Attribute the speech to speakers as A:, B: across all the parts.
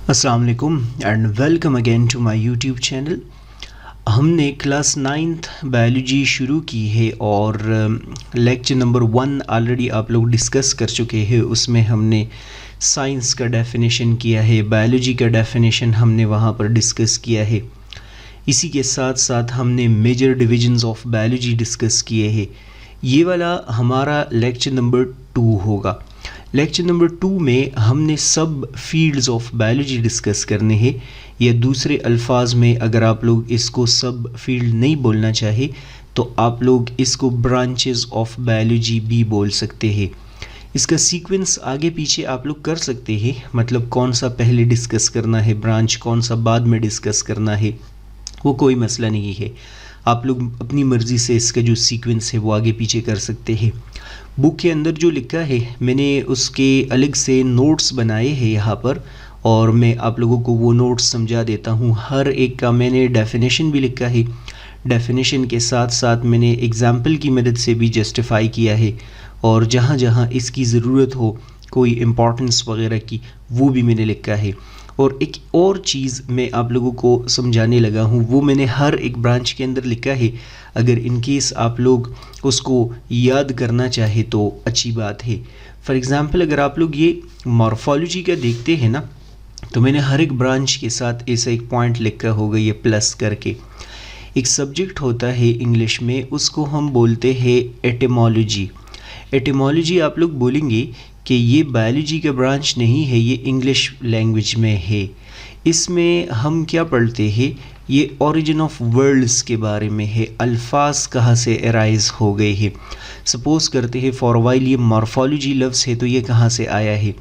A: अस्सलाम वालेकुम and welcome again to my YouTube channel. हमने क्लास 9th बायोलॉजी शुरू की है और लेक्चर नंबर 1 ऑलरेडी आप लोग डिस्कस कर चुके हैं। उसमें हमने साइंस का डेफिनेशन किया है, बायोलॉजी का डेफिनेशन हमने वहाँ पर डिस्कस किया है। इसी के साथ साथ हमने major divisions of biology discuss किए हैं। ये वाला हमारा लेक्चर नंबर 2 होगा। लेक्चर नंबर 2 में हमने सब फील्ड्स ऑफ बायोलॉजी डिस्कस करने हैं, या दूसरे अल्फाज में अगर आप लोग इसको सब फील्ड नहीं बोलना चाहे तो आप लोग इसको ब्रांचेस ऑफ बायोलॉजी भी बोल सकते हैं। इसका सीक्वेंस आगे पीछे आप लोग कर सकते हैं, मतलब कौन सा पहले डिस्कस करना है ब्रांच, कौन सा बाद में डिस्कस करना है, वो कोई मसला नहीं है। आप लोग अपनी मर्ज़ी से इसका जो सीक्वेंस है वो आगे पीछे कर सकते हैं। बुक के अंदर जो लिखा है मैंने उसके अलग से नोट्स बनाए हैं यहाँ पर, और मैं आप लोगों को वो नोट्स समझा देता हूँ। हर एक का मैंने डेफिनेशन भी लिखा है, डेफिनेशन के साथ साथ मैंने एग्ज़ाम्पल की मदद से भी जस्टिफाई किया है, और जहाँ जहाँ इसकी ज़रूरत हो कोई इम्पोर्टेंस वगैरह की वो भी मैंने लिखा है। और एक और चीज़ मैं आप लोगों को समझाने लगा हूँ, वो मैंने हर एक ब्रांच के अंदर लिखा है। अगर इन केस आप लोग उसको याद करना चाहे तो अच्छी बात है। फॉर एग्ज़ाम्पल अगर आप लोग ये मॉर्फोलॉजी का देखते हैं ना, तो मैंने हर एक ब्रांच के साथ ऐसा एक पॉइंट लिखा होगा ये प्लस करके। एक सब्जेक्ट होता है इंग्लिश में, उसको हम बोलते हैं एटिमोलॉजी। एटिमोलॉजी आप लोग बोलेंगे कि ये बायोलॉजी का ब्रांच नहीं है, ये इंग्लिश लैंग्वेज में है। इसमें हम क्या पढ़ते हैं, ये ओरिजिन ऑफ वर्ड्स के बारे में है, अल्फाज कहाँ से अराइज हो गए हैं। सपोज़ करते हैं फॉर वाइल ये मॉर्फोलॉजी लफ्ज़ है तो ये कहाँ से आया है,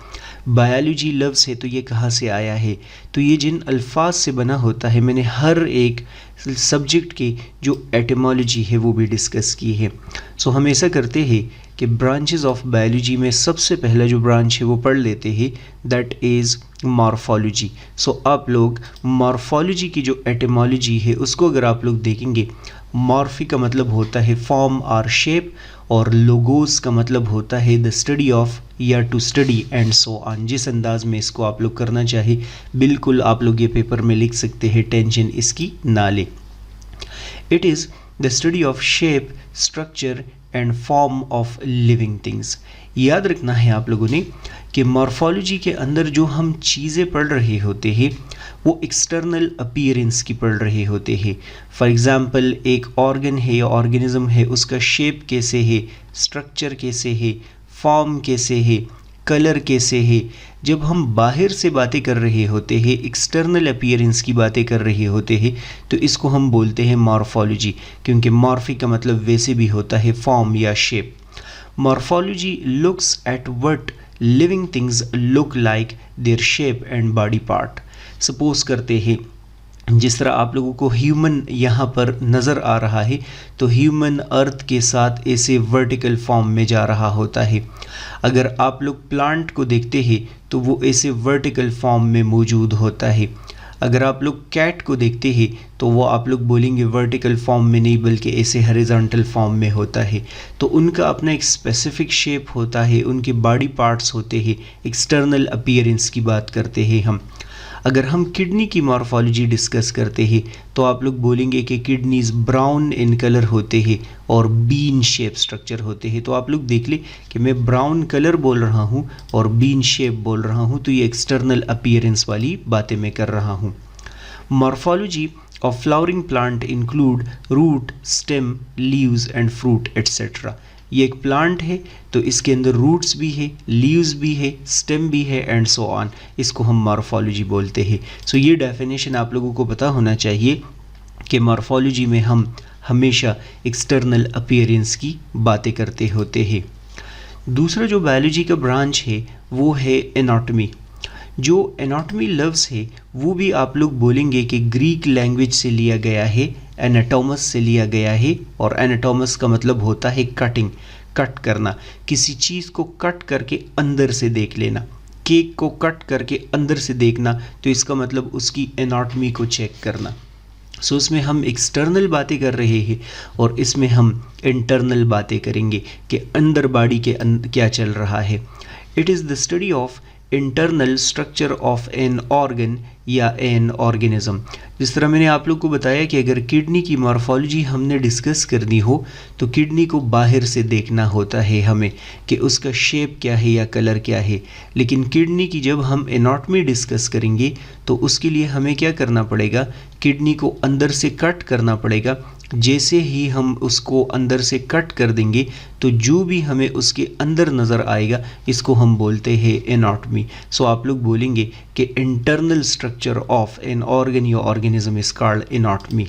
A: बायोलॉजी लफ्ज़ है तो ये कहाँ से आया है। तो ये जिन अल्फाज से बना होता है मैंने हर एक सब्जेक्ट के जो एटिमोलॉजी है वो भी डिस्कस की है। सो हम ऐसा करते हैं कि ब्रांचेस ऑफ बायोलॉजी में सबसे पहला जो ब्रांच है वो पढ़ लेते हैं, दैट इज़ मॉर्फोलॉजी। सो आप लोग मॉर्फोलॉजी की जो एटिमोलॉजी है उसको अगर आप लोग देखेंगे, मॉर्फी का मतलब होता है फॉर्म और शेप, और लोगोस का मतलब होता है द स्टडी ऑफ या to study and so on. जिस अंदाज में इसको आप लोग करना चाहे बिल्कुल आप लोग ये पेपर में लिख सकते हैं, टेंशन इसकी ना लें। It is the study of shape, structure and form of living things. याद रखना है आप लोगों ने कि मॉर्फोलॉजी के अंदर जो हम चीज़ें पढ़ रहे होते हैं वो एक्सटर्नल अपीयरेंस की पढ़ रहे होते हैं। फॉर एग्ज़ाम्पल एक ऑर्गन है या ऑर्गेनिज्म है, उसका शेप कैसे है, स्ट्रक्चर कैसे है, फॉर्म कैसे है, कलर कैसे है। जब हम बाहर से बातें कर रहे होते हैं, एक्सटर्नल अपीयरेंस की बातें कर रहे होते हैं, तो इसको हम बोलते हैं मॉर्फोलॉजी, क्योंकि मॉर्फी का मतलब वैसे भी होता है फॉर्म या shape. Morphology looks at what living things look like their shape and body part. Suppose करते हैं जिस तरह आप लोगों को ह्यूमन यहाँ पर नज़र आ रहा है, तो ह्यूमन अर्थ के साथ ऐसे वर्टिकल फॉर्म में जा रहा होता है। अगर आप लोग प्लांट को देखते हैं तो वो ऐसे वर्टिकल फॉर्म में मौजूद होता है। अगर आप लोग कैट को देखते हैं तो वो आप लोग बोलेंगे वर्टिकल फॉर्म में नहीं बल्कि ऐसे हॉरिजॉन्टल फॉर्म में होता है। तो उनका अपना एक स्पेसिफिक शेप होता है, उनके बॉडी पार्ट्स होते हैं, एक्सटर्नल अपीयरेंस की बात करते हैं हम। अगर हम किडनी की मॉर्फोलॉजी डिस्कस करते हैं तो आप लोग बोलेंगे कि किडनीज ब्राउन इन कलर होते हैं और बीन शेप स्ट्रक्चर होते हैं। तो आप लोग देख ले कि मैं ब्राउन कलर बोल रहा हूँ और बीन शेप बोल रहा हूँ, तो ये एक्सटर्नल अपीयरेंस वाली बातें मैं कर रहा हूँ। Morphology of flowering plant include root, stem, leaves and fruit etcetera. ये एक प्लांट है तो इसके अंदर रूट्स भी है, लीव्स भी है, स्टेम भी है एंड सो ऑन। इसको हम मॉर्फोलॉजी बोलते हैं। सो ये डेफिनेशन आप लोगों को पता होना चाहिए कि मॉर्फोलॉजी में हम हमेशा एक्सटर्नल अपीयरेंस की बातें करते होते हैं। दूसरा जो बायोलॉजी का ब्रांच है वो है एनाटॉमी। जो एनाटॉमी लफ्ज़ है वो भी आप लोग बोलेंगे कि ग्रीक लैंग्वेज से लिया गया है, एनाटोमस से लिया गया है, और एनाटोमस का मतलब होता है कटिंग, कट करना, किसी चीज़ को कट करके अंदर से देख लेना। केक को कट करके अंदर से देखना तो इसका मतलब उसकी एनाटॉमी को चेक करना। सो इसमें हम एक्सटर्नल बातें कर रहे हैं और इसमें हम इंटरनल बातें करेंगे कि अंदर बॉडी के क्या चल रहा है। It is the study of internal structure of an organ या एन ऑर्गेनिज्म। जिस तरह मैंने आप लोग को बताया कि अगर किडनी की मॉर्फोलॉजी हमने डिस्कस करनी हो तो किडनी को बाहर से देखना होता है हमें कि उसका शेप क्या है या कलर क्या है, लेकिन किडनी की जब हम एनाटॉमी डिस्कस करेंगे तो उसके लिए हमें क्या करना पड़ेगा, किडनी को अंदर से कट करना पड़ेगा। जैसे ही हम उसको अंदर से कट कर देंगे तो जो भी हमें उसके अंदर नज़र आएगा इसको हम बोलते हैं एनाटॉमी। सो आप लोग बोलेंगे कि internal structure of an organ या organism is called anatomy.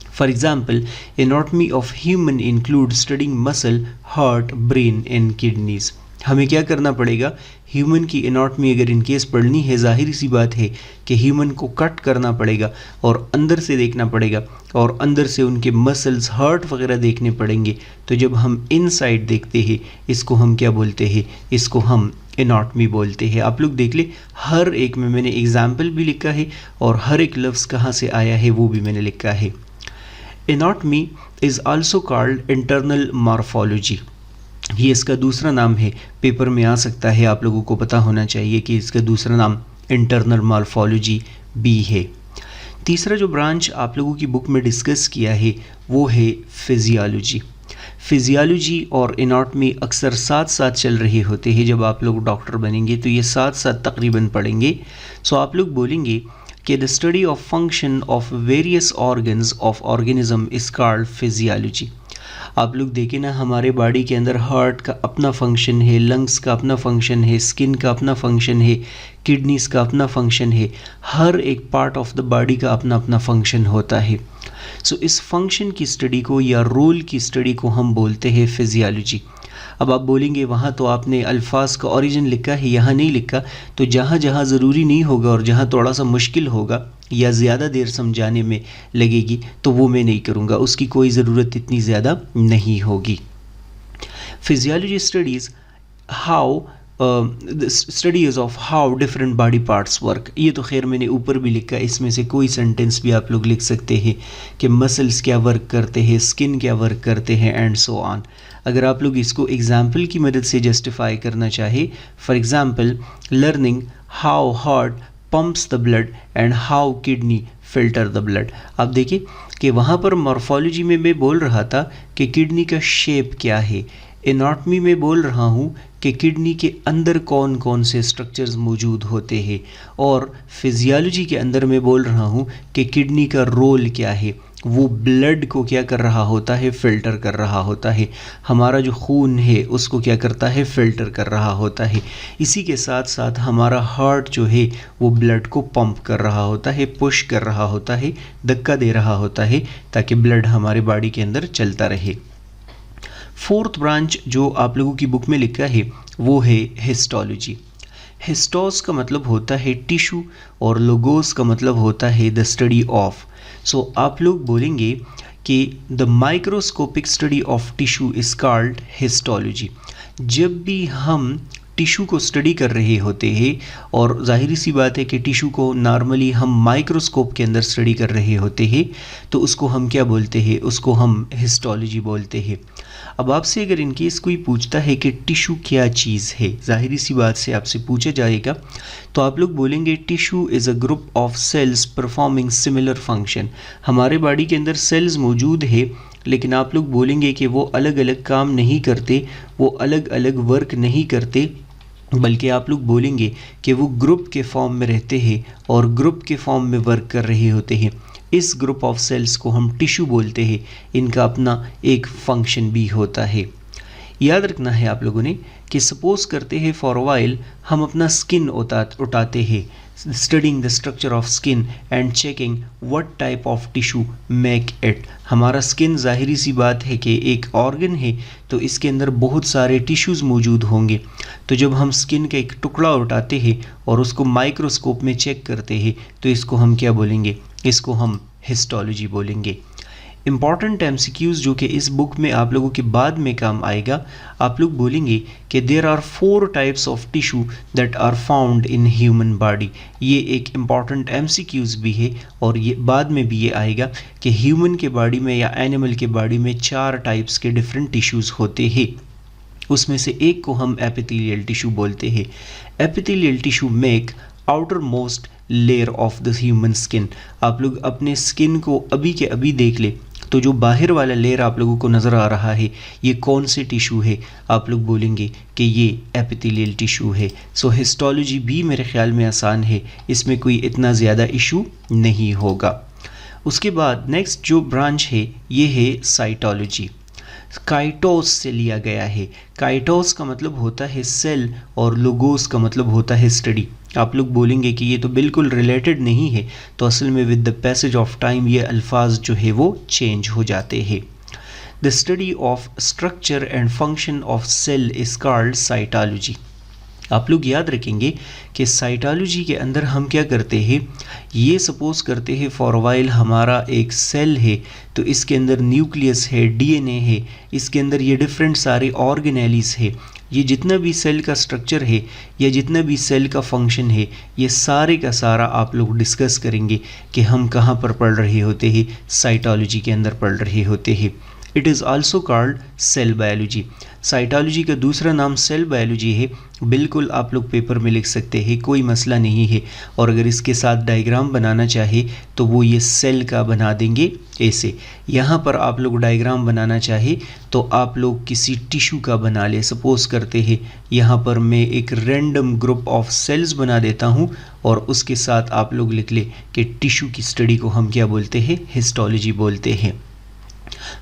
A: For example, anatomy of human include studying muscle, heart, brain and kidneys. हमें क्या करना पड़ेगा, ह्यूमन की एनाटॉमी अगर इन केस पढ़नी है, जाहिर सी बात है कि ह्यूमन को कट करना पड़ेगा और अंदर से देखना पड़ेगा और अंदर से उनके मसल्स, हार्ट वगैरह देखने पड़ेंगे। तो जब हम इनसाइड देखते हैं इसको हम क्या बोलते हैं, इसको हम एनाटॉमी बोलते हैं। आप लोग देख ले, हर एक में मैंने एग्जाम्पल भी लिखा है और हर एक लफ्ज़ कहाँ से आया है वो भी मैंने लिखा है। Anatomy is also called internal morphology, ये इसका दूसरा नाम है, पेपर में आ सकता है, आप लोगों को पता होना चाहिए कि इसका दूसरा नाम इंटरनल मॉर्फोलॉजी भी है। तीसरा जो ब्रांच आप लोगों की बुक में डिस्कस किया है वो है फिजियोलॉजी। फिजियोलॉजी और एनाटॉमी अक्सर साथ साथ चल रहे होते हैं। जब आप लोग डॉक्टर बनेंगे तो ये साथ साथ तकरीबन पढ़ेंगे। सो आप लोग बोलेंगे कि the study of function of various organs of organism is called physiology. आप लोग देखें ना, हमारे बॉडी के अंदर हार्ट का अपना फंक्शन है, लंग्स का अपना फंक्शन है, स्किन का अपना फंक्शन है, किडनीज का अपना फंक्शन है, हर एक पार्ट ऑफ द बॉडी का अपना अपना फंक्शन होता है। सो इस फंक्शन की स्टडी को या रोल की स्टडी को हम बोलते हैं फिजियोलॉजी। अब आप बोलेंगे वहाँ तो आपने अल्फाज का ओरिजिन लिखा है, यहाँ नहीं लिखा, तो जहाँ जहाँ ज़रूरी नहीं होगा और जहाँ थोड़ा सा मुश्किल होगा या ज़्यादा देर समझाने में लगेगी तो वो मैं नहीं करूँगा, उसकी कोई ज़रूरत इतनी ज़्यादा नहीं होगी। Physiology studies how studies of how different body parts work. ये तो खैर मैंने ऊपर भी लिखा, इसमें से कोई सेंटेंस भी आप लोग लिख सकते हैं कि मसल्स क्या वर्क करते हैं, स्किन क्या वर्क करते हैं एंड सो ऑन। अगर आप लोग इसको एग्जाम्पल की मदद से जस्टिफाई करना चाहे, for example learning how heart pumps the blood and how kidney filter the blood. आप देखिए कि वहाँ पर मॉर्फोलॉजी में मैं बोल रहा था कि किडनी का शेप क्या है, एनाटॉमी में बोल रहा हूँ कि किडनी के अंदर कौन कौन से स्ट्रक्चर्स मौजूद होते हैं, और फिजियोलॉजी के अंदर मैं बोल रहा हूँ कि किडनी का रोल क्या है, वो ब्लड को क्या कर रहा होता है, फ़िल्टर कर रहा होता है। हमारा जो खून है उसको क्या करता है, फ़िल्टर कर रहा होता है। इसी के साथ साथ हमारा हार्ट जो है वो ब्लड को पंप कर रहा होता है, पुश कर रहा होता है, धक्का दे रहा होता है ताकि ब्लड हमारे बॉडी के अंदर चलता रहे। फोर्थ ब्रांच जो आप लोगों की बुक में लिखा है वो है हिस्टोलॉजी। हिस्टोस का मतलब होता है टिश्यू और लोगोस का मतलब होता है द स्टडी ऑफ। सो आप लोग बोलेंगे कि the microscopic study of tissue is called histology. जब भी हम टिश्यू को स्टडी कर रहे होते हैं, और ज़ाहिर सी बात है कि टिश्यू को नॉर्मली हम माइक्रोस्कोप के अंदर स्टडी कर रहे होते हैं, तो उसको हम क्या बोलते हैं, उसको हम हिस्टोलॉजी बोलते हैं। अब आपसे अगर इनकेस कोई पूछता है कि टिश्यू क्या चीज़ है, ज़ाहिरी सी बात से आपसे पूछा जाएगा, तो आप लोग बोलेंगे tissue is a group of cells performing similar function. हमारे बॉडी के अंदर सेल्स मौजूद है, लेकिन आप लोग बोलेंगे कि वो अलग अलग काम नहीं करते, वो अलग अलग वर्क नहीं करते, बल्कि आप लोग बोलेंगे कि वो ग्रुप के फॉर्म में रहते हैं और ग्रुप के फॉर्म में वर्क कर रहे होते हैं। इस ग्रुप ऑफ सेल्स को हम टिश्यू बोलते हैं, इनका अपना एक फंक्शन भी होता है। याद रखना है आप लोगों ने कि सपोज करते हैं फॉर वाइल हम अपना स्किन उठाते हैं, studying the structure of skin and checking what type of tissue make it. हमारा स्किन ज़ाहिरी सी बात है कि एक ऑर्गन है, तो इसके अंदर बहुत सारे टिश्यूज़ मौजूद होंगे। तो जब हम स्किन का एक टुकड़ा उठाते हैं और उसको माइक्रोस्कोप में चेक करते हैं, तो इसको हम क्या बोलेंगे, इसको हम हिस्टोलॉजी बोलेंगे। इम्पॉर्टेंट एमसीक्यूज़ जो कि इस बुक में आप लोगों के बाद में काम आएगा, आप लोग बोलेंगे कि there are 4 types of tissue that are found in human body. ये एक इम्पॉर्टेंट एमसीक्यूज़ भी है और ये बाद में भी ये आएगा कि ह्यूमन के बॉडी में या एनिमल के बॉडी में 4 टाइप्स के डिफरेंट टिश्यूज़ होते हैं। उसमें से एक को हम एपिथेलियल टिश्यू बोलते हैं। Epithelial tissue make outer most layer of the human skin. आप लोग अपने स्किन को अभी के अभी देख ले तो जो बाहर वाला लेयर आप लोगों को नज़र आ रहा है ये कौन से टिश्यू है, आप लोग बोलेंगे कि ये एपिथेलियल टिश्यू है। सो हिस्टोलॉजी भी मेरे ख्याल में आसान है, इसमें कोई इतना ज़्यादा इशू नहीं होगा। उसके बाद नेक्स्ट जो ब्रांच है ये है साइटोलॉजी। काइटोस से लिया गया है। काइटोस का मतलब होता है सेल और लोगोस का मतलब होता है स्टडी। आप लोग बोलेंगे कि ये तो बिल्कुल रिलेटेड नहीं है, तो असल में with the passage of time ये अल्फाज जो है वो चेंज हो जाते हैं। The study of structure and function of cell is called cytology. आप लोग याद रखेंगे कि साइटोलॉजी के अंदर हम क्या करते हैं, ये सपोज करते हैं फॉर वाइल हमारा एक सेल है तो इसके अंदर न्यूक्लियस है, डीएनए है, इसके अंदर ये डिफरेंट सारे ऑर्गेनेलीज है। ये जितना भी सेल का स्ट्रक्चर है या जितना भी सेल का फंक्शन है ये सारे का सारा आप लोग डिस्कस करेंगे कि हम कहाँ पर पढ़ रहे होते हैं, साइटोलॉजी के अंदर पढ़ रहे होते हैं। It is also called cell biology. Cytology का दूसरा नाम सेल बायोलॉजी है, बिल्कुल आप लोग पेपर में लिख सकते हैं, कोई मसला नहीं है। और अगर इसके साथ डायग्राम बनाना चाहे तो वो ये सेल का बना देंगे ऐसे। यहाँ पर आप लोग डायग्राम बनाना चाहे तो आप लोग किसी टिश्यू का बना ले। सपोज करते हैं यहाँ पर मैं एक रैंडम ग्रुप ऑफ सेल्स बना देता हूँ और उसके साथ आप लोग लिख ले कि टिश्यू की स्टडी को हम क्या बोलते हैं, हिस्टोलॉजी बोलते हैं।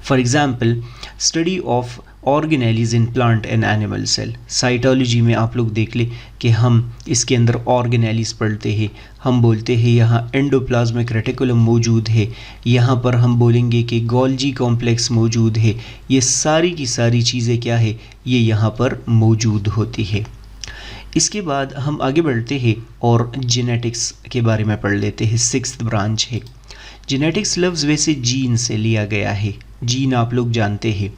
A: For example study of organelles in plant and animal cell. Cytology में आप लोग देख ले कि हम इसके अंदर ऑर्गेनेलीज पढ़ते हैं। हम बोलते हैं यहाँ एंडोप्लाज्मिक रेटिकुलम मौजूद है, यहाँ पर हम बोलेंगे कि गोल्जी कॉम्प्लेक्स मौजूद है। ये सारी की सारी चीज़ें क्या है, ये यहाँ पर मौजूद होती है। इसके बाद हम आगे बढ़ते हैं और जेनेटिक्स के बारे में पढ़ लेते हैं। सिक्स्थ ब्रांच है जेनेटिक्स। लफ्ज़ वैसे जीन से लिया गया है। जीन आप लोग जानते हैं।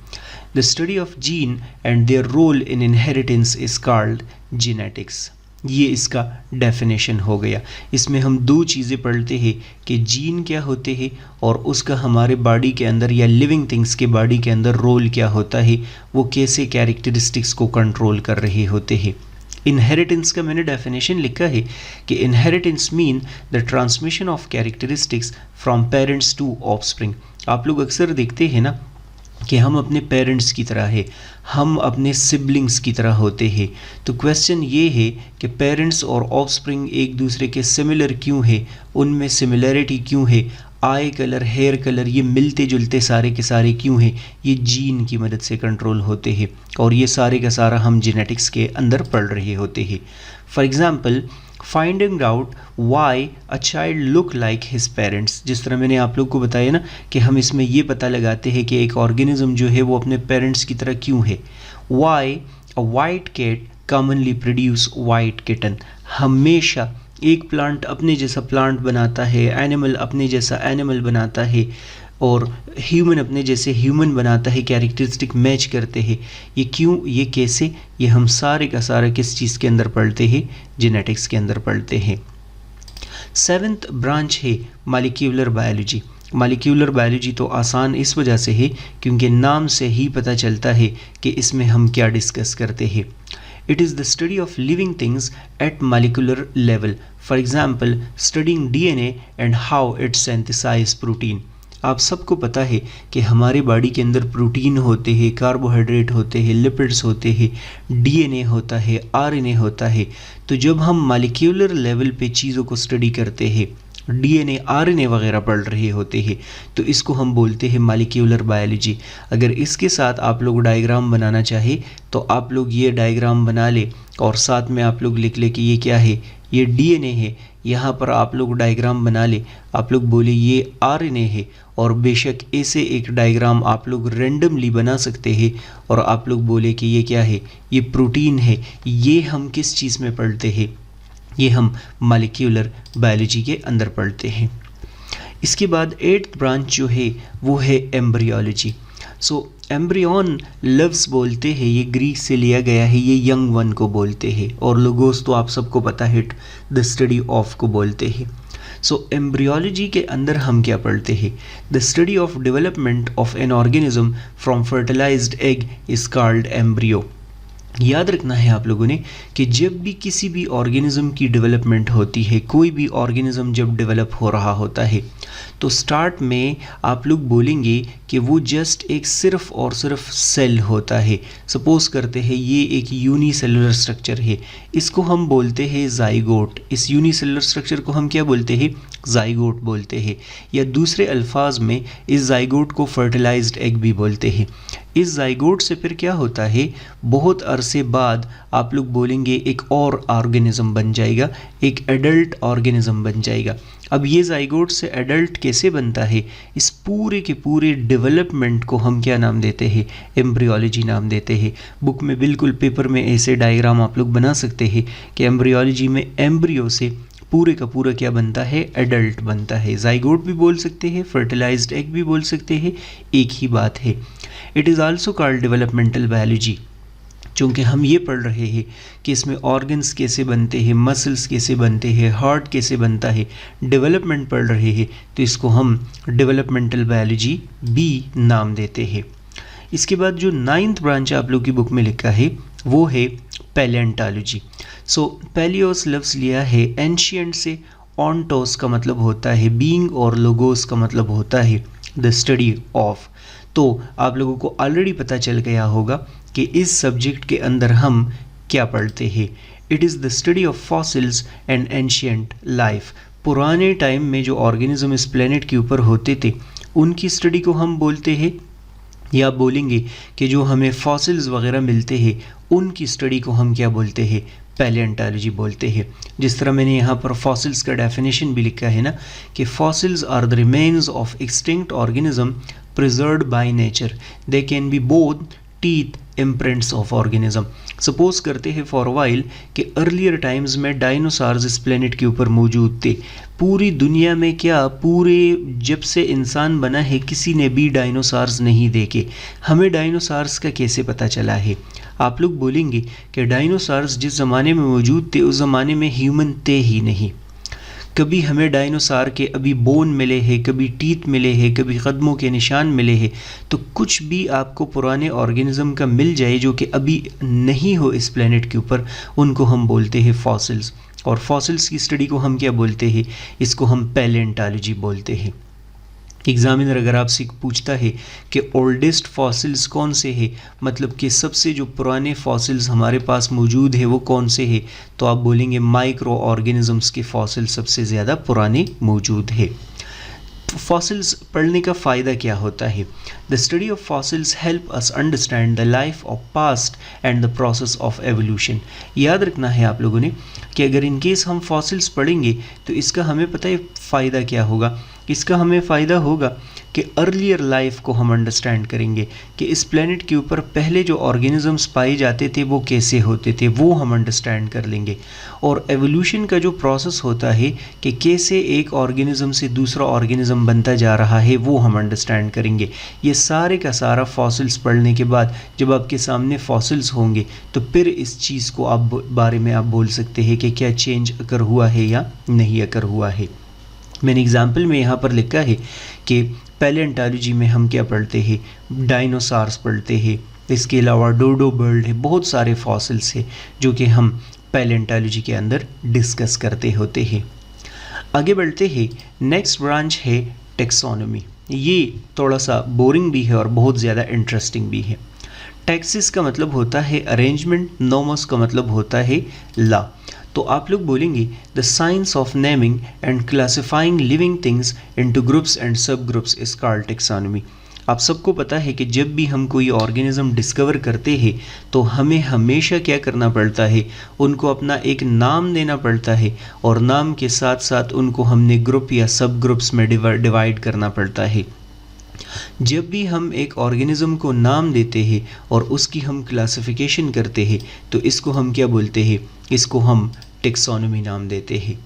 A: The study of gene and their role in inheritance is called genetics. ये इसका डेफिनेशन हो गया। इसमें हम दो चीज़ें पढ़ते हैं कि जीन क्या होते हैं और उसका हमारे बॉडी के अंदर या लिविंग थिंग्स के बॉडी के अंदर रोल क्या होता है, वो कैसे कैरेक्टरिस्टिक्स को कंट्रोल कर रहे होते हैं। इनहेरिटेंस का मैंने डेफिनेशन लिखा है कि inheritance mean the transmission of characteristics from parents to offspring. आप लोग अक्सर देखते हैं ना कि हम अपने पेरेंट्स की तरह है, हम अपने सिबलिंग्स की तरह होते हैं। तो क्वेश्चन ये है कि पेरेंट्स और ऑफस्प्रिंग एक दूसरे के सिमिलर क्यों है, उनमें सिमिलैरिटी क्यों है, आई कलर, हेयर कलर, ये मिलते जुलते सारे के सारे क्यों हैं, ये जीन की मदद से कंट्रोल होते हैं। और ये सारे का सारा हम जेनेटिक्स के अंदर पढ़ रहे होते हैं। For example finding out why a child look like his parents. जिस तरह मैंने आप लोग को बताया ना कि हम इसमें ये पता लगाते हैं कि एक ऑर्गेनिज्म जो है वो अपने पेरेंट्स की तरह क्यों है। Why a white cat commonly produce white kitten. हमेशा एक प्लांट अपने जैसा प्लांट बनाता है, एनिमल अपने जैसा एनिमल बनाता है और ह्यूमन अपने जैसे ह्यूमन बनाता है, कैरेक्टरिस्टिक मैच करते हैं। ये क्यों, ये कैसे, ये हम सारे का सारा किस चीज़ के अंदर पढ़ते हैं, जेनेटिक्स के अंदर पढ़ते हैं। सेवेंथ ब्रांच है मॉलिक्यूलर बायोलॉजी। मॉलिक्यूलर बायोलॉजी तो आसान इस वजह से है क्योंकि नाम से ही पता चलता है कि इसमें हम क्या डिस्कस करते हैं। It is the study of living things at molecular level. For example, studying DNA and how it synthesizes protein. आप सबको पता है कि हमारे बॉडी के अंदर प्रोटीन होते हैं, कार्बोहाइड्रेट होते हैं, लिपिड्स होते हैं, डीएनए होता है, आरएनए होता है। तो जब हम मॉलिक्यूलर लेवल पे चीज़ों को स्टडी करते हैं, डीएनए, आरएनए वगैरह पढ़ रहे होते हैं, तो इसको हम बोलते हैं मॉलिक्यूलर बायोलॉजी। अगर इसके साथ आप लोग डायग्राम बनाना चाहे तो आप लोग ये डायग्राम बना ले और साथ में आप लोग लिख ले कि ये क्या है, ये डीएनए है। यहाँ पर आप लोग डायग्राम बना ले, आप लोग बोले ये आरएनए है और बेशक ऐसे एक डायग्राम आप लोग रेंडमली बना सकते हैं और आप लोग बोले कि ये क्या है, ये प्रोटीन है। ये हम किस चीज़ में पढ़ते हैं, ये हम मॉलिक्यूलर बायोलॉजी के अंदर पढ़ते हैं। इसके बाद एट्थ ब्रांच जो है वो है एम्ब्रियोलॉजी। सो एम्ब्रियन लफ्ज़ बोलते हैं, ये ग्रीक से लिया गया है, ये यंग वन को बोलते हैं और लोगोस तो आप सबको पता है द स्टडी ऑफ को बोलते हैं। सो एम्ब्रियोलॉजी के अंदर हम क्या पढ़ते हैं, the study of development of an organism from fertilised egg is called embryo. याद रखना है आप लोगों ने कि जब भी किसी भी ऑर्गेनिज्म की डेवलपमेंट होती है, कोई भी ऑर्गेनिज्म जब डेवलप हो रहा होता है, तो स्टार्ट में आप लोग बोलेंगे कि वो जस्ट एक सिर्फ और सिर्फ सेल होता है। सपोज करते हैं ये एक यूनिसेलुलर स्ट्रक्चर है, इसको हम बोलते हैं जाइगोट। इस यूनिसेलुलर स्ट्रक्चर को हम क्या बोलते हैं? जाइगोट बोलते हैं, या दूसरे अल्फाज में इस जाइगोट को फर्टिलाइज्ड एग भी बोलते हैं। इस जाइगोट से फिर क्या होता है, बहुत अरसे बाद आप लोग बोलेंगे एक और ऑर्गेनिज्म बन जाएगा, एक एडल्ट ऑर्गेनिज्म बन जाएगा। अब ये जाइगोट से एडल्ट कैसे बनता है, इस पूरे के पूरे डेवलपमेंट को हम क्या नाम देते हैं? एम्ब्रियोलॉजी नाम देते हैं। बुक में बिल्कुल पेपर में ऐसे डायग्राम आप लोग बना सकते हैं कि एम्ब्रियोलॉजी में एम्ब्रियो से पूरे का पूरा क्या बनता है? एडल्ट बनता है। जाइगोट भी बोल सकते हैं, फर्टिलाइज्ड एग भी बोल सकते हैं, एक ही बात है। It is also called developmental biology, चूँकि हम ये पढ़ रहे हैं कि इसमें ऑर्गन्स कैसे बनते हैं, मसल्स कैसे बनते हैं, हार्ट कैसे बनता है, डेवलपमेंट पढ़ रहे हैं, तो इसको हम डेवलपमेंटल बायोलॉजी भी नाम देते हैं। इसके बाद जो 9th ब्रांच आप लोग की बुक में लिखा है वो है पैलियोंटोलॉजी। सो पैलियोस लफ्ज़ लिया है एंशिएंट से, ऑनटोस का मतलब होता है बीइंग और लोगोस का मतलब होता है द स्टडी ऑफ। तो आप लोगों को ऑलरेडी पता चल गया होगा कि इस सब्जेक्ट के अंदर हम क्या पढ़ते हैं। It is the study of fossils and ancient life. पुराने टाइम में जो ऑर्गेनिज्म इस प्लेनेट के ऊपर होते थे उनकी स्टडी को हम बोलते हैं, या बोलेंगे कि जो हमें फॉसिल्स वगैरह मिलते हैं उनकी स्टडी को हम क्या बोलते हैं? पैलियोंटोलॉजी बोलते हैं। जिस तरह मैंने यहाँ पर फॉसिल्स का डेफिनेशन भी लिखा है ना, कि fossils are the remains of extinct organism preserved by nature, they can be both teeth imprints of organism. Suppose करते हैं फॉर वाइल कि अर्लियर टाइम्स में डायनासोर्स इस प्लेनेट के ऊपर मौजूद थे। पूरी दुनिया में क्या, पूरे जब से इंसान बना है किसी ने भी डायनासोर्स नहीं देखे। हमें डायनासोर्स का कैसे पता चला है? आप लोग बोलेंगे कि डायनासोर्स जिस ज़माने में मौजूद थे उस ज़माने में ह्यूमन थे ही नहीं। कभी हमें डायनासोर के अभी बोन मिले हैं, कभी टीथ मिले हैं, कभी कदमों के निशान मिले हैं। तो कुछ भी आपको पुराने ऑर्गेनिज्म का मिल जाए जो कि अभी नहीं हो इस प्लेनेट के ऊपर, उनको हम बोलते हैं फॉसिल्स। और फॉसिल्स की स्टडी को हम क्या बोलते हैं? इसको हम पैलियोंटोलॉजी बोलते हैं। एग्जामिनर अगर आपसे पूछता है कि ओल्डेस्ट फॉसिल्स कौन से हैं, मतलब कि सबसे जो पुराने फॉसिल्स हमारे पास मौजूद है वो कौन से हैं, तो आप बोलेंगे माइक्रो ऑर्गेनिजम्स के फॉसिल सबसे ज़्यादा पुराने मौजूद है। फॉसिल्स पढ़ने का फ़ायदा क्या होता है? The study of fossils help us understand the life of past and the process of evolution. याद रखना है आप लोगों ने कि अगर इन केस हम फॉसिल्स पढ़ेंगे तो इसका हमें पता है फ़ायदा क्या होगा। इसका हमें फ़ायदा होगा कि अर्लियर लाइफ को हम अंडरस्टैंड करेंगे कि इस प्लेनेट के ऊपर पहले जो ऑर्गेनिजम्स पाए जाते थे वो कैसे होते थे, वो हम अंडरस्टैंड कर लेंगे। और एवोल्यूशन का जो प्रोसेस होता है कि कैसे एक ऑर्गेनिज्म से दूसरा ऑर्गेनिज्म बनता जा रहा है, वो हम अंडरस्टैंड करेंगे। ये सारे का सारा फॉसिल्स पढ़ने के बाद जब आपके सामने फॉसिल्स होंगे तो फिर इस चीज़ को आप बारे में आप बोल सकते हैं कि क्या चेंज अकर हुआ है या नहीं अकर हुआ है। मैंने एग्जाम्पल में यहाँ पर लिखा है कि पैलियोंटोलॉजी में हम क्या पढ़ते हैं? डायनासोर्स पढ़ते हैं। इसके अलावा डोडो बर्ड है, बहुत सारे फॉसिल्स हैं जो कि हम पैलियोंटोलॉजी के अंदर डिस्कस करते होते हैं। आगे बढ़ते हैं, नेक्स्ट ब्रांच है टेक्सोनॉमी। ये थोड़ा सा बोरिंग भी है और बहुत ज़्यादा इंटरेस्टिंग भी है। टैक्सिस का मतलब होता है अरेंजमेंट, नोमोस का मतलब होता है लॉ। तो आप लोग बोलेंगे the science of naming and classifying living things into groups and सब ग्रुप्स इज कॉल्ड टेक्सोनॉमी। आप सबको पता है कि जब भी हम कोई ऑर्गेनिज्म डिस्कवर करते हैं तो हमें हमेशा क्या करना पड़ता है? उनको अपना एक नाम देना पड़ता है, और नाम के साथ साथ उनको हमने ग्रुप या सब ग्रुप्स में डिवाइड करना पड़ता है। जब भी हम एक ऑर्गेनिज्म को नाम देते हैं और उसकी हम क्लासिफिकेशन करते हैं तो इसको हम क्या बोलते हैं? इसको हम टेक्सोनॉमी नाम देते हैं।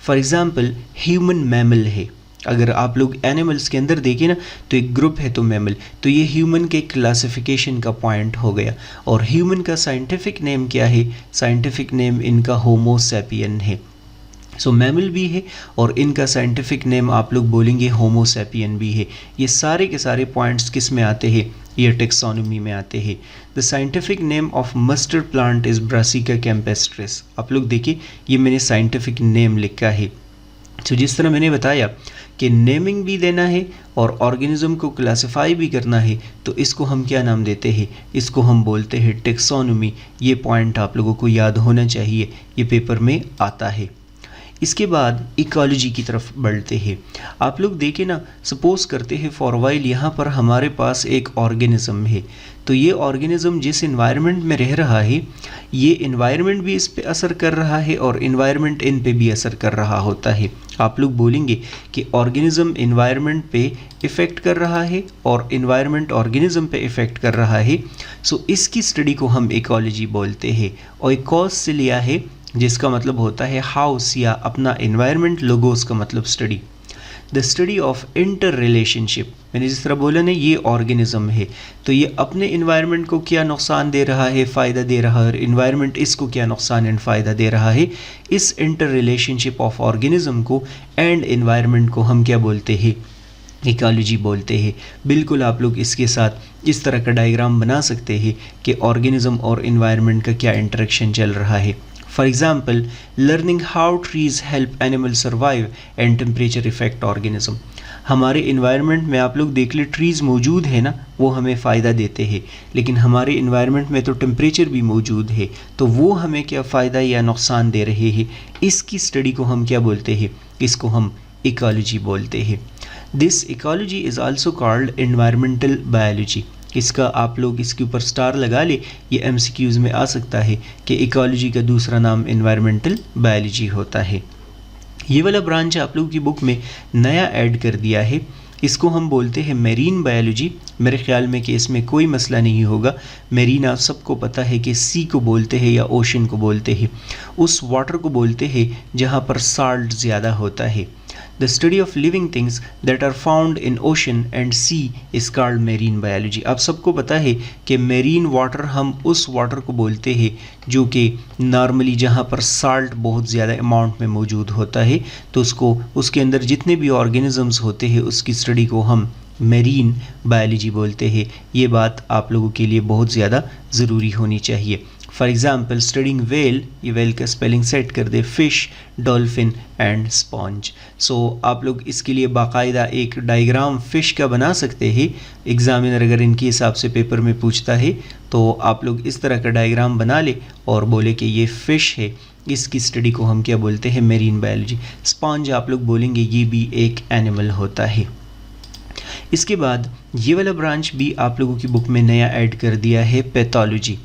A: फॉर एग्ज़ाम्पल ह्यूमन मैमल है। अगर आप लोग एनिमल्स के अंदर देखें ना तो एक ग्रुप है तो मैमल, तो ये ह्यूमन के क्लासिफिकेशन का पॉइंट हो गया। और ह्यूमन का साइंटिफिक नेम क्या है? साइंटिफिक नेम इनका होमो सैपियन है। सो मैमल भी है और इनका साइंटिफिक नेम आप लोग बोलेंगे होमो सैपियन भी है। ये सारे के सारे पॉइंट्स किस में आते हैं, ये टेक्सोनोमी में आते हैं। The scientific name of mustard plant is brassica campestris. आप लोग देखिए ये मैंने साइंटिफिक नेम लिखा है। तो जिस तरह मैंने बताया कि नेमिंग भी देना है और ऑर्गेनिज्म को क्लासिफाई भी करना है, तो इसको हम क्या नाम देते हैं, इसको हम बोलते हैं टेक्सोनोमी। ये पॉइंट आप लोगों को याद होना चाहिए, ये पेपर में आता है। इसके बाद इकोलॉजी की तरफ बढ़ते हैं। आप लोग देखें ना, सपोज करते हैं फॉर वाइल यहाँ पर हमारे पास एक ऑर्गेनिज्म है, तो ये ऑर्गेनिज्म जिस इन्वायरमेंट में रह रहा है, ये इन्वायरमेंट भी इस पे असर कर रहा है और इन्वायरमेंट इन पे भी असर कर रहा होता है। आप लोग बोलेंगे कि ऑर्गेनिज्म इन्वायरमेंट पे इफ़ेक्ट कर रहा है और इन्वायरमेंट ऑर्गेनिज्म पे इफ़ेक्ट कर रहा है। सो इसकी स्टडी को हम इकोलॉजी बोलते हैं। और इकोस से लिया है जिसका मतलब होता है हाउस या अपना इन्वायरमेंट, लोगोस का मतलब study. The study of inter relationship, मैंने जिस तरह बोला ना ये ऑर्गेनिज्म है, तो ये अपने इन्वायरमेंट को क्या नुकसान दे रहा है, फ़ायदा दे रहा है, और इन्वायरमेंट इसको क्या नुकसान एंड फ़ायदा दे रहा है। इस इंटर रिलेशनशिप ऑफ ऑर्गेनिज्म को एंड इन्वायरमेंट को हम क्या बोलते हैं, इकोलॉजी बोलते हैं। बिल्कुल आप लोग इसके साथ इस तरह का डायग्राम बना सकते हैं कि ऑर्गेनिज्म और इन्वायरमेंट का क्या इंटरेक्शन चल रहा है। For example, learning how trees help animals survive and temperature affect organism. हमारे इन्वायरमेंट में आप लोग देख ले ट्रीज़ मौजूद है ना, वो हमें फ़ायदा देते हैं, लेकिन हमारे इन्वायरमेंट में तो टेम्परेचर भी मौजूद है, तो वो हमें क्या फ़ायदा या नुकसान दे रहे हैं। इसकी स्टडी को हम क्या बोलते हैं, इसको हम इकोलॉजी बोलते हैं। This ecology is also called environmental biology. इसका आप लोग इसके ऊपर स्टार लगा ले, ये एमसीक्यूज़ में आ सकता है कि इकोलॉजी का दूसरा नाम एनवायरमेंटल बायोलॉजी होता है। ये वाला ब्रांच आप लोगों की बुक में नया ऐड कर दिया है, इसको हम बोलते हैं मेरीन बायोलॉजी। मेरे ख्याल में कि इसमें कोई मसला नहीं होगा। मेरीन आप सबको पता है कि सी को बोलते हैं या ओशन को बोलते हैं, उस वाटर को बोलते हैं जहाँ पर साल्ट ज़्यादा होता है। The study of living things that are found in ocean and sea is called marine biology. आप सबको पता है कि मेरीन वाटर हम उस वाटर को बोलते हैं जो कि नॉर्मली जहाँ पर साल्ट बहुत ज़्यादा अमाउंट में मौजूद होता है, तो उसको उसके अंदर जितने भी ऑर्गेनिजम्स होते हैं उसकी स्टडी को हम मेरीन बायोलॉजी बोलते हैं। ये बात आप लोगों के लिए बहुत ज़्यादा ज़रूरी होनी चाहिए। फॉर एग्ज़ाम्पल स्टडिंग वेल, ये वेल का स्पेलिंग सेट कर दे, फ़िश, डॉल्फिन एंड स्पॉन्ज। सो आप लोग इसके लिए बाकायदा एक डायग्राम फ़िश का बना सकते हैं। एग्ज़ामिनर अगर इनके हिसाब से पेपर में पूछता है तो आप लोग इस तरह का डायग्राम बना ले और बोले कि ये फ़िश है, इसकी स्टडी को हम क्या बोलते हैं, मेरीन बायोलॉजी। स्पॉन्ज आप लोग बोलेंगे ये भी एक एनिमल होता है। इसके बाद ये वाला ब्रांच भी आप लोगों की बुक में नया ऐड कर दिया है, पैथोलॉजी।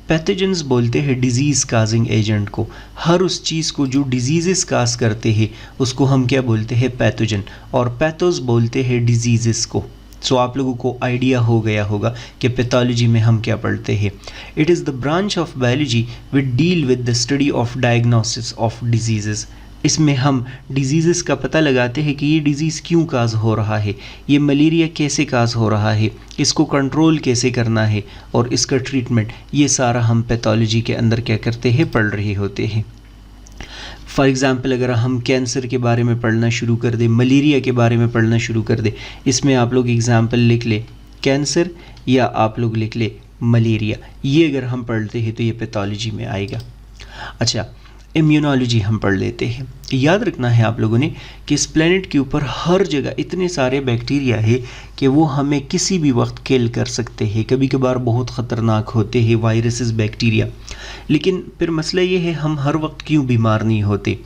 A: पैथोजेंस बोलते हैं डिजीज़ काजिंग एजेंट को। हर उस चीज़ को जो डिजीज़ काज करते हैं उसको हम क्या बोलते हैं, पैथोजन, और पैथोज बोलते हैं डिजीज़ को। सो आप लोगों को आइडिया हो गया होगा कि पैथोलॉजी में हम क्या पढ़ते हैं। It is the branch of biology which deal with the study of diagnosis of disease. इसमें हम डिजीज़ का पता लगाते हैं कि ये डिज़ीज़ क्यों काज हो रहा है, ये मलेरिया कैसे काज हो रहा है, इसको कंट्रोल कैसे करना है और इसका ट्रीटमेंट, ये सारा हम पैथोलॉजी के अंदर क्या करते हैं, पढ़ रहे होते हैं। फॉर एग्ज़ाम्पल अगर हम कैंसर के बारे में पढ़ना शुरू कर दें, मलेरिया के बारे में पढ़ना शुरू कर दें, इसमें आप लोग एग्ज़ाम्पल लिख ले कैंसर या आप लोग लिख ले मलेरिया, ये अगर हम पढ़ते हैं तो ये पैथोलॉजी में आएगा। अच्छा, इम्यूनोलॉजी हम पढ़ लेते हैं। याद रखना है आप लोगों ने कि इस प्लेनेट के ऊपर हर जगह इतने सारे बैक्टीरिया है कि वो हमें किसी भी वक्त किल कर सकते हैं। कभी कभार बहुत ख़तरनाक होते हैं वायरसेस, बैक्टीरिया, लेकिन फिर मसला ये है हम हर वक्त क्यों बीमार नहीं होते।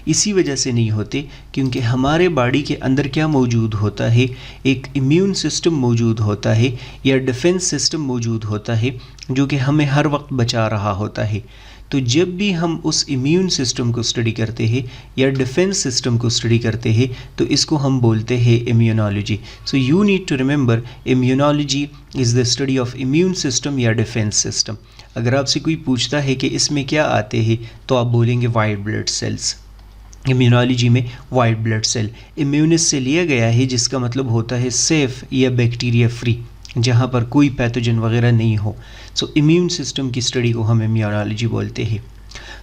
A: इसी वजह से नहीं होते क्योंकि हमारे बॉडी के अंदर क्या मौजूद होता है, एक इम्यून सिस्टम मौजूद होता है या डिफेंस सिस्टम मौजूद होता है जो कि हमें हर वक्त बचा रहा होता है। तो जब भी हम उस इम्यून सिस्टम को स्टडी करते हैं या डिफेंस सिस्टम को स्टडी करते हैं तो इसको हम बोलते हैं immunology. So you need to remember immunology is the study of immune system या डिफेंस सिस्टम। अगर आपसे कोई पूछता है कि इसमें क्या आते हैं तो आप बोलेंगे वाइट ब्लड सेल्स। इम्यूनोलॉजी में वाइट ब्लड सेल इम्यूनिस से लिया गया है जिसका मतलब होता है सेफ़ या बैक्टीरिया फ्री, जहाँ पर कोई पैथोजन वगैरह नहीं हो। सो इम्यून सिस्टम की स्टडी को हम इम्यूनोलॉजी बोलते हैं।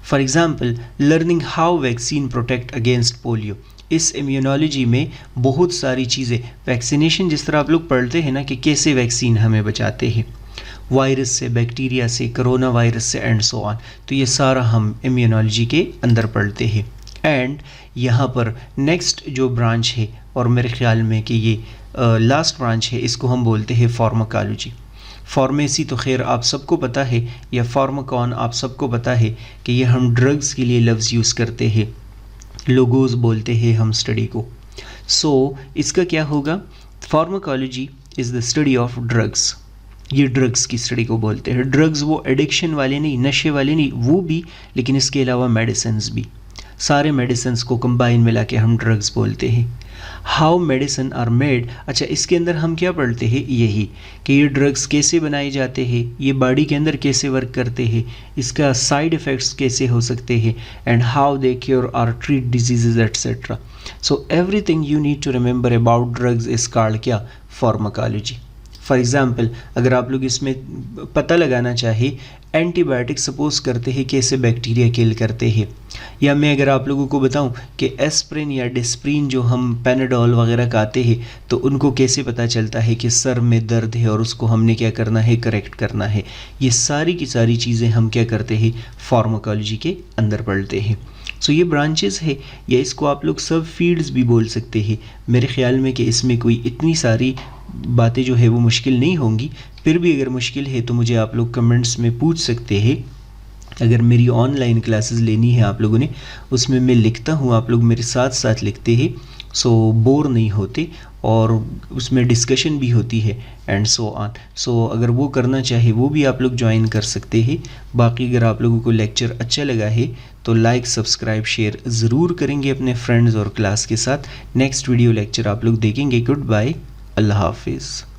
A: For example learning how vaccine protect against polio. इस इम्यूनोलॉजी में बहुत सारी चीज़ें, वैक्सीनेशन जिस तरह आप लोग पढ़ते हैं ना कि कैसे वैक्सीन हमें बचाते हैं वायरस से, बैक्टीरिया से, कोरोना वायरस से एंड सो ऑन, तो ये सारा हम इम्यूनोलॉजी के अंदर पढ़ते हैं। एंड यहाँ पर नेक्स्ट जो ब्रांच है, और मेरे ख्याल में कि ये लास्ट ब्रांच है, इसको हम बोलते हैं फार्माकोलॉजी। फार्मेसी तो खैर आप सबको पता है, या फार्माकॉन आप सबको पता है कि ये हम ड्रग्स के लिए लफ्ज़ यूज़ करते हैं, लोगोज बोलते हैं हम स्टडी को। सो इसका क्या होगा, pharmacology is the study of drugs. ये ड्रग्स की स्टडी को बोलते हैं। ड्रग्स वो एडिक्शन वाले नहीं, नशे वाले नहीं, वो भी, लेकिन इसके अलावा मेडिसिन्स भी, सारे मेडिसिन्स को कंबाइन मिला के हम ड्रग्स बोलते हैं। हाउ मेडिसिन आर मेड, अच्छा इसके अंदर हम क्या पढ़ते हैं, यही कि ये ड्रग्स कैसे बनाए जाते हैं, ये बॉडी के अंदर कैसे वर्क करते हैं, इसका साइड इफ़ेक्ट्स कैसे हो सकते हैं, एंड हाउ दे क्योर और treat diseases etcetera. So everything you need to remember about drugs is called क्या, फार्माकोलॉजी। फॉर एग्ज़ाम्पल अगर आप लोग इसमें पता लगाना चाहे, एंटीबायोटिक सपोज करते हैं कैसे बैक्टीरिया किल करते हैं, या मैं अगर आप लोगों को बताऊं कि एस्प्रिन या डिस्प्रिन जो हम पैनाडोल वगैरह खाते हैं, तो उनको कैसे पता चलता है कि सर में दर्द है और उसको हमने क्या करना है, करेक्ट करना है। ये सारी की सारी चीज़ें हम क्या करते हैं, फार्माकोलॉजी के अंदर पढ़ते हैं। सो ये ब्रांचेस है, या इसको आप लोग सब फील्ड्स भी बोल सकते हैं। मेरे ख्याल में कि इसमें कोई इतनी सारी बातें जो है वो मुश्किल नहीं होंगी, फिर भी अगर मुश्किल है तो मुझे आप लोग कमेंट्स में पूछ सकते हैं। अगर मेरी ऑनलाइन क्लासेस लेनी है आप लोगों ने, उसमें मैं लिखता हूँ, आप लोग मेरे साथ साथ लिखते हैं, सो बोर नहीं होते, और उसमें डिस्कशन भी होती है एंड सो ऑन। सो अगर वो करना चाहे वो भी आप लोग ज्वाइन कर सकते हैं। बाकी अगर आप लोगों को लेक्चर अच्छा लगा है तो लाइक, सब्सक्राइब, शेयर ज़रूर करेंगे अपने फ्रेंड्स और क्लास के साथ। नेक्स्ट वीडियो लेक्चर आप लोग देखेंगे। गुड बाय, अल्लाह हाफिज़।